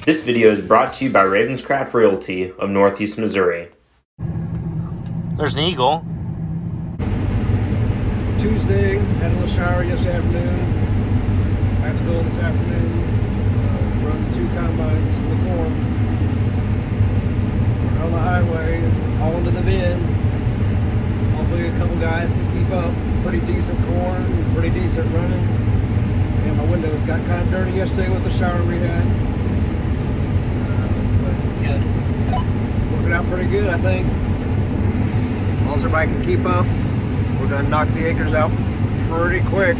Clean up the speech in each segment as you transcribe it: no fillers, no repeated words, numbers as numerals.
This video is brought to you by Ravenscraft Realty of Northeast Missouri. There's an eagle. Tuesday, had a little shower yesterday afternoon. I have to go this afternoon, run the 2 combines in the corn. We're on the highway, all into the bin. Hopefully a couple guys can keep up. Pretty decent corn, pretty decent running. And my windows got kind of dirty yesterday with the shower we had. Working out pretty good, I think. As long as everybody can keep up, we're going to knock the acres out pretty quick,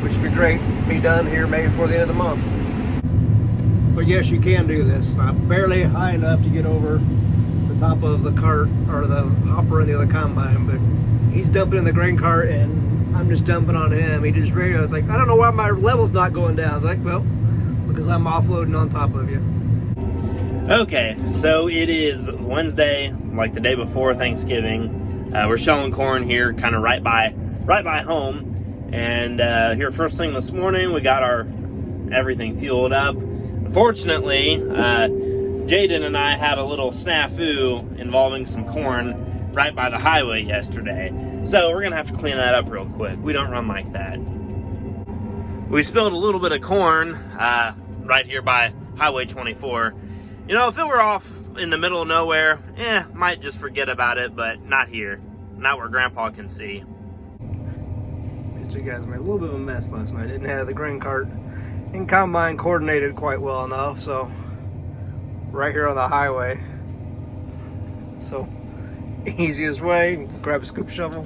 which would be great. Be done here maybe before the end of the month. So yes, you can do this. I'm barely high enough to get over the top of the cart or the hopper in the other combine, but he's dumping in the grain cart and I'm just dumping on him. He just radioed. I was like, I don't know why my level's not going down. I was like, well, because I'm offloading on top of you. Okay, so it is Wednesday, like the day before Thanksgiving. We're shelling corn here, kind of right by home. And here first thing this morning, we got our everything fueled up. Unfortunately, Jaden and I had a little snafu involving some corn right by the highway yesterday. So we're gonna have to clean that up real quick. We don't run like that. We spilled a little bit of corn right here by Highway 24. You know, if it were off in the middle of nowhere, might just forget about it, but not here. Not where Grandpa can see. These 2 guys made a little bit of a mess last night. Didn't have the grain cart and combine coordinated quite well enough, so right here on the highway. So, easiest way, grab a scoop shovel,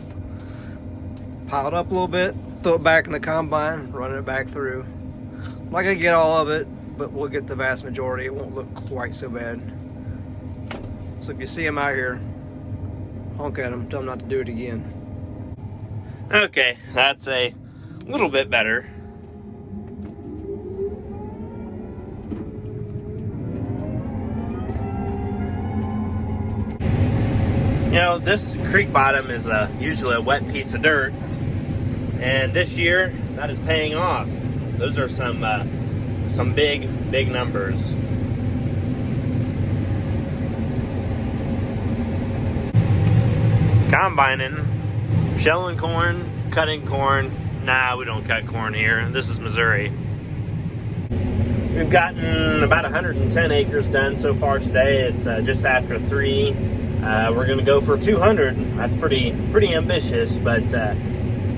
pile it up a little bit, throw it back in the combine, run it back through. I'm not gonna get all of it, but we'll get the vast majority. It won't look quite so bad. So if you see him out here, honk at him, tell him not to do it again. Okay, that's a little bit better. You know, this creek bottom is usually a wet piece of dirt, and this year that is paying off. Those are some big numbers. Combining, shelling corn, cutting corn. Nah, we don't cut corn here. This is Missouri. We've gotten about 110 acres done so far today. It's just after 3. We're gonna go for 200. That's pretty ambitious, but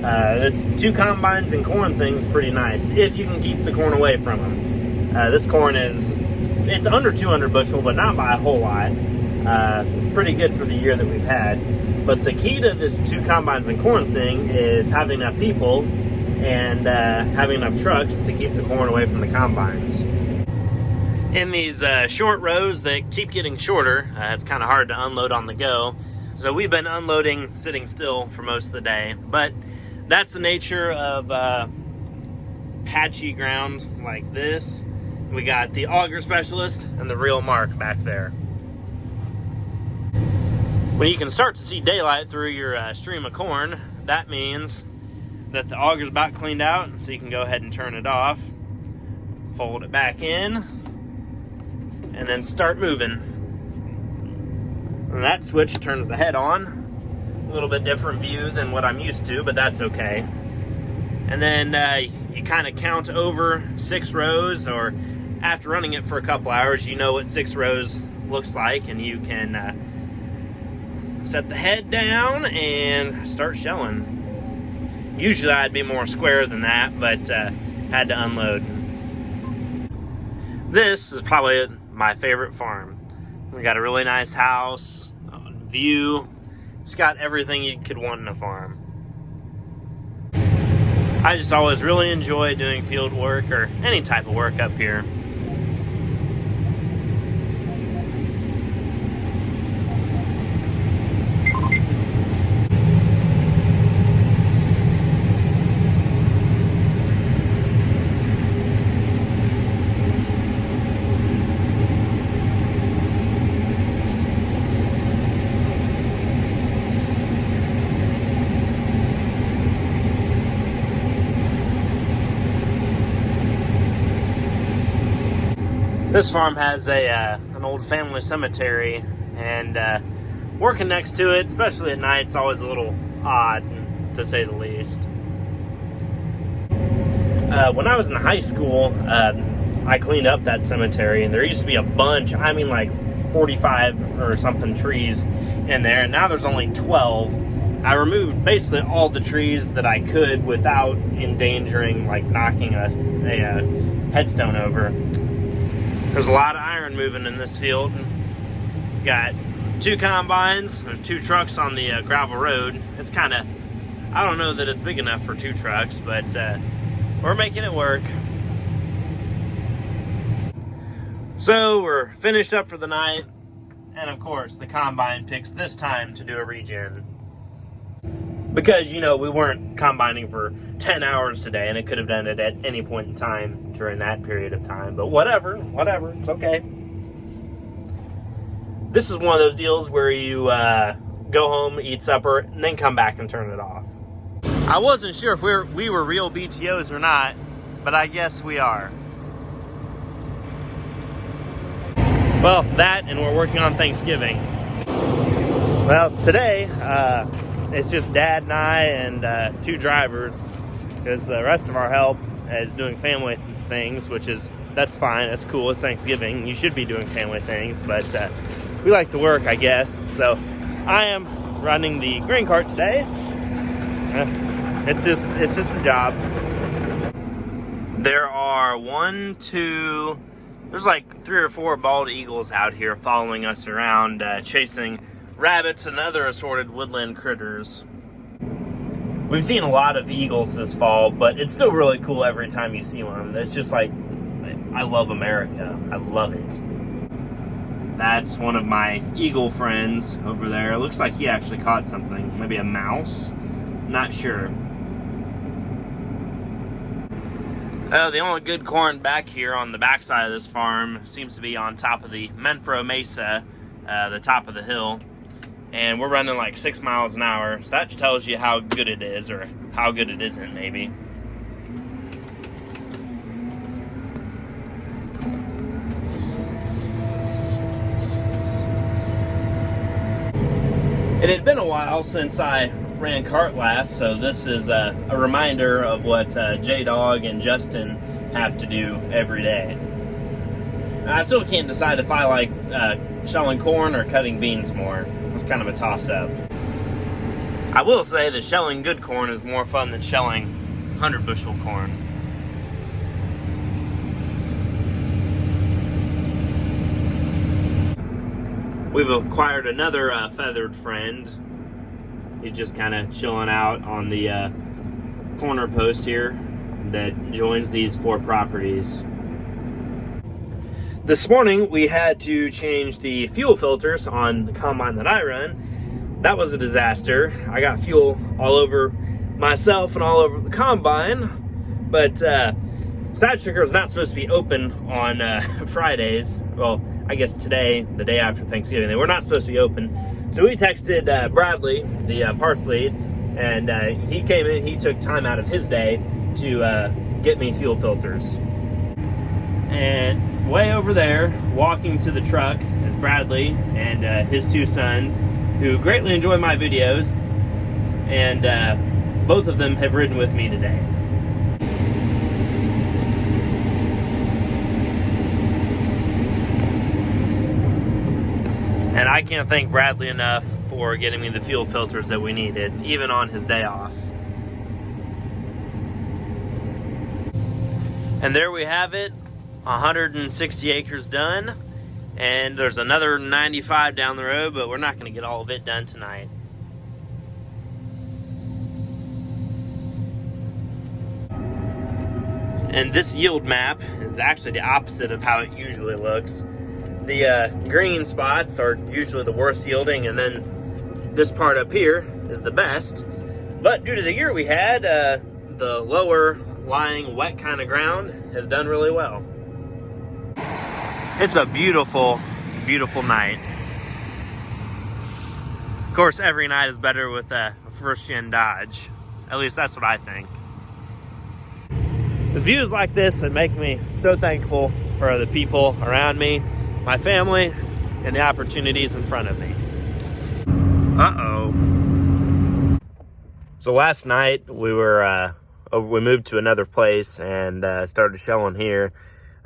it's 2 combines and corn thing's pretty nice if you can keep the corn away from them. This corn it's under 200 bushel, but not by a whole lot. It's pretty good for the year that we've had. But the key to this 2 combines and corn thing is having enough people and having enough trucks to keep the corn away from the combines. In these short rows that keep getting shorter, it's kind of hard to unload on the go. So we've been unloading sitting still for most of the day. But that's the nature of patchy ground like this. We got the auger specialist and the real Mark back there. When you can start to see daylight through your stream of corn, that means that the auger's about cleaned out, so you can go ahead and turn it off, fold it back in, and then start moving. And that switch turns the head on. A little bit different view than what I'm used to, but that's okay. And then you kind of count over 6 rows, or after running it for a couple hours, you know what 6 rows looks like, and you can set the head down and start shelling. Usually I'd be more square than that, but had to unload. This is probably my favorite farm. We got a really nice house, view. It's got everything you could want in a farm. I just always really enjoy doing field work or any type of work up here. This farm has an old family cemetery, and working next to it, especially at night, it's always a little odd, to say the least. When I was in high school, I cleaned up that cemetery, and there used to be a bunch, I mean like 45 or something trees in there, and now there's only 12. I removed basically all the trees that I could without endangering, like knocking a headstone over. There's a lot of iron moving in this field. Got 2 combines, there's 2 trucks on the gravel road. It's kind of, I don't know that it's big enough for 2 trucks, but we're making it work. So we're finished up for the night, and of course the combine picks this time to do a regen. Because, you know, we weren't combining for 10 hours today, and it could have done it at any point in time during that period of time. But whatever, it's okay. This is one of those deals where you go home, eat supper, and then come back and turn it off. I wasn't sure if we were real BTOs or not, but I guess we are. Well, that, and we're working on Thanksgiving. Well, today, it's just Dad and I and 2 drivers, because the rest of our help is doing family things, that's fine, that's cool, it's Thanksgiving. You should be doing family things, but we like to work, I guess. So I am running the grain cart today. It's just a job. There are there's like 3 or 4 bald eagles out here following us around, chasing rabbits and other assorted woodland critters. We've seen a lot of eagles this fall, but it's still really cool every time you see one. It's just like, I love America. I love it. That's one of my eagle friends over there. It looks like he actually caught something. Maybe a mouse? Not sure. The only good corn back here on the backside of this farm seems to be on top of the Menfro Mesa, the top of the hill. And we're running like 6 miles an hour, so that tells you how good it is, or how good it isn't, maybe. It had been a while since I ran cart last, so this is a reminder of what J-Dog and Justin have to do every day. I still can't decide if I like shelling corn or cutting beans more. It's kind of a toss-up. I will say that shelling good corn is more fun than shelling 100 bushel corn. We've acquired another feathered friend. He's just kind of chilling out on the corner post here that joins these 4 properties. This morning we had to change the fuel filters on the combine that I run. That was a disaster. I got fuel all over myself and all over the combine, but Side Stricker is not supposed to be open on Fridays. Well, I guess today, the day after Thanksgiving, they were not supposed to be open. So we texted Bradley, the parts lead, and he came in, he took time out of his day to get me fuel filters. And way over there, walking to the truck, is Bradley and his 2 sons, who greatly enjoy my videos, and both of them have ridden with me today. And I can't thank Bradley enough for getting me the fuel filters that we needed, even on his day off. And there we have it, 160 acres done. And there's another 95 down the road, but we're not going to get all of it done tonight. And this yield map is actually the opposite of how it usually looks. The green spots are usually the worst yielding, and then this part up here is the best. But due to the year we had, the lower lying wet kind of ground has done really well. It's a beautiful, beautiful night. Of course, every night is better with a first-gen Dodge. At least that's what I think. It's views like this that make me so thankful for the people around me, my family, and the opportunities in front of me. So last night we moved to another place and started shelling here.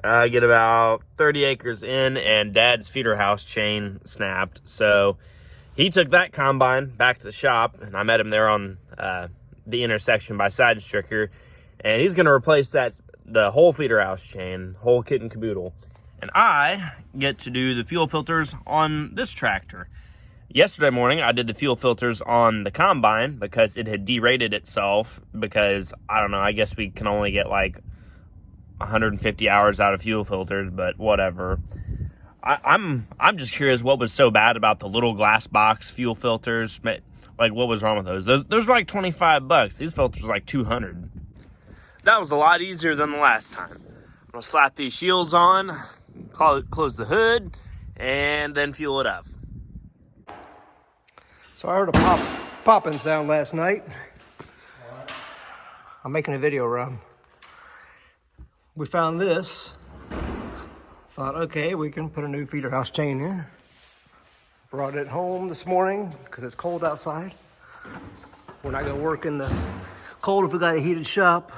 I get about 30 acres in, and Dad's feeder house chain snapped. So he took that combine back to the shop, and I met him there on the intersection by Side Stricker, and he's going to replace the whole feeder house chain, whole kit and caboodle. And I get to do the fuel filters on this tractor. Yesterday morning, I did the fuel filters on the combine because it had derated itself because, I don't know, I guess we can only get like 150 hours out of fuel filters, but whatever. I'm just curious what was so bad about the little glass box fuel filters. Like, what was wrong with those? Those were like $25. These filters were like $200. That was a lot easier than the last time. I'm gonna slap these shields on, close the hood, and then fuel it up. So I heard a popping sound last night. I'm making a video, Rob. We found this. Thought, okay, we can put a new feeder house chain in. Brought it home this morning because it's cold outside. We're not gonna work in the cold if we got a heated shop.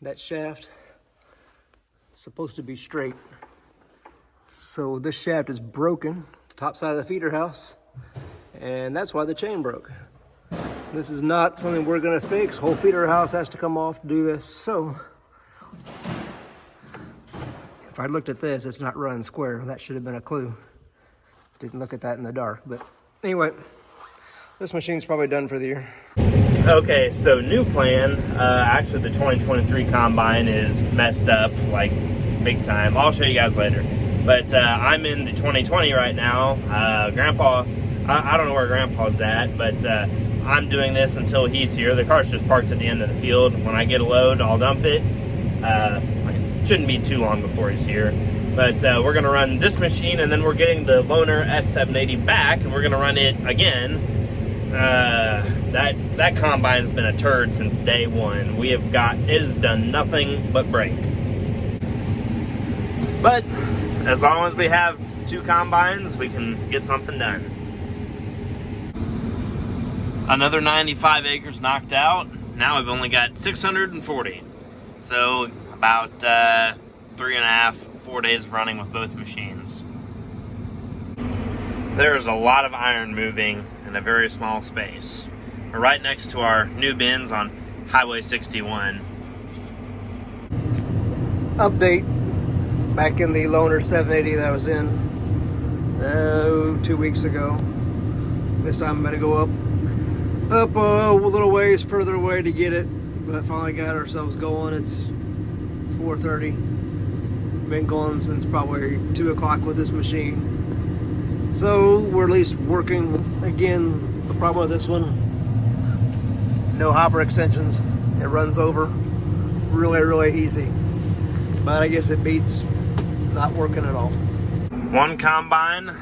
That shaft is supposed to be straight. So this shaft is broken, the top side of the feeder house, and that's why the chain broke. This is not something we're gonna fix. Whole feeder house has to come off to do this. So if I looked at this, it's not running square. That should have been a clue. Didn't look at that in the dark. But anyway, this machine's probably done for the year. Okay, so new plan. Actually, the 2023 combine is messed up, like big time. I'll show you guys later. But I'm in the 2020 right now. Grandpa, I don't know where Grandpa's at, but I'm doing this until he's here. The car's just parked at the end of the field. When I get a load, I'll dump it. It shouldn't be too long before he's here. But we're gonna run this machine, and then we're getting the Loaner S780 back, and we're gonna run it again. That combine's been a turd since day one. It has done nothing but break. But as long as we have two combines, we can get something done. Another 95 acres knocked out. Now we've only got 640. So about 3.5, 4 days of running with both machines. There's a lot of iron moving in a very small space. We're right next to our new bins on Highway 61. Update. Back in the Loaner 780 that I was in 2 weeks ago. This time I'm gonna go up a little ways further away to get it, but finally got ourselves going. It's 4:30. Been going since probably 2 o'clock with this machine. So we're at least working. Again, the problem with this one, no hopper extensions. It runs over really easy. But I guess it beats not working at all. One combine,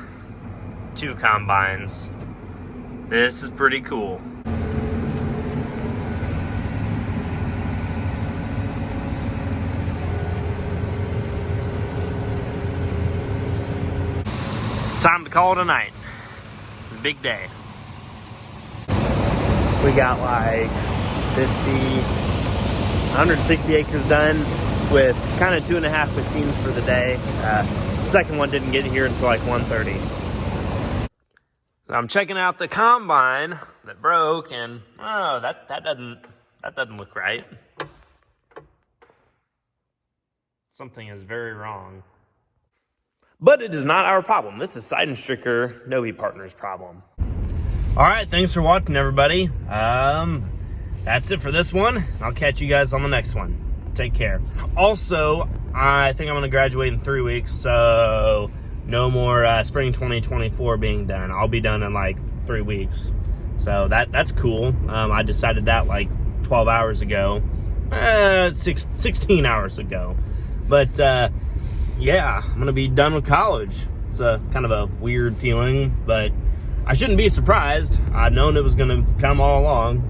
two combines. This is pretty cool. Time to call it a night. It's a big day. We got like 160 acres done with kind of 2.5 machines for the day. The second one didn't get here until like 1:30. So I'm checking out the combine that broke, and oh, that doesn't look right. Something is very wrong. But it is not our problem. This is Side Stricker Novi Partners' problem. All right, thanks for watching, everybody. That's it for this one. I'll catch you guys on the next one. Take care. Also, I think I'm going to graduate in 3 weeks, so no more spring 2024 being done. I'll be done in like 3 weeks. So that's cool. I decided that like 12 hours ago. 16 hours ago. But yeah, I'm going to be done with college. It's a kind of a weird feeling, but I shouldn't be surprised. I've known it was going to come all along.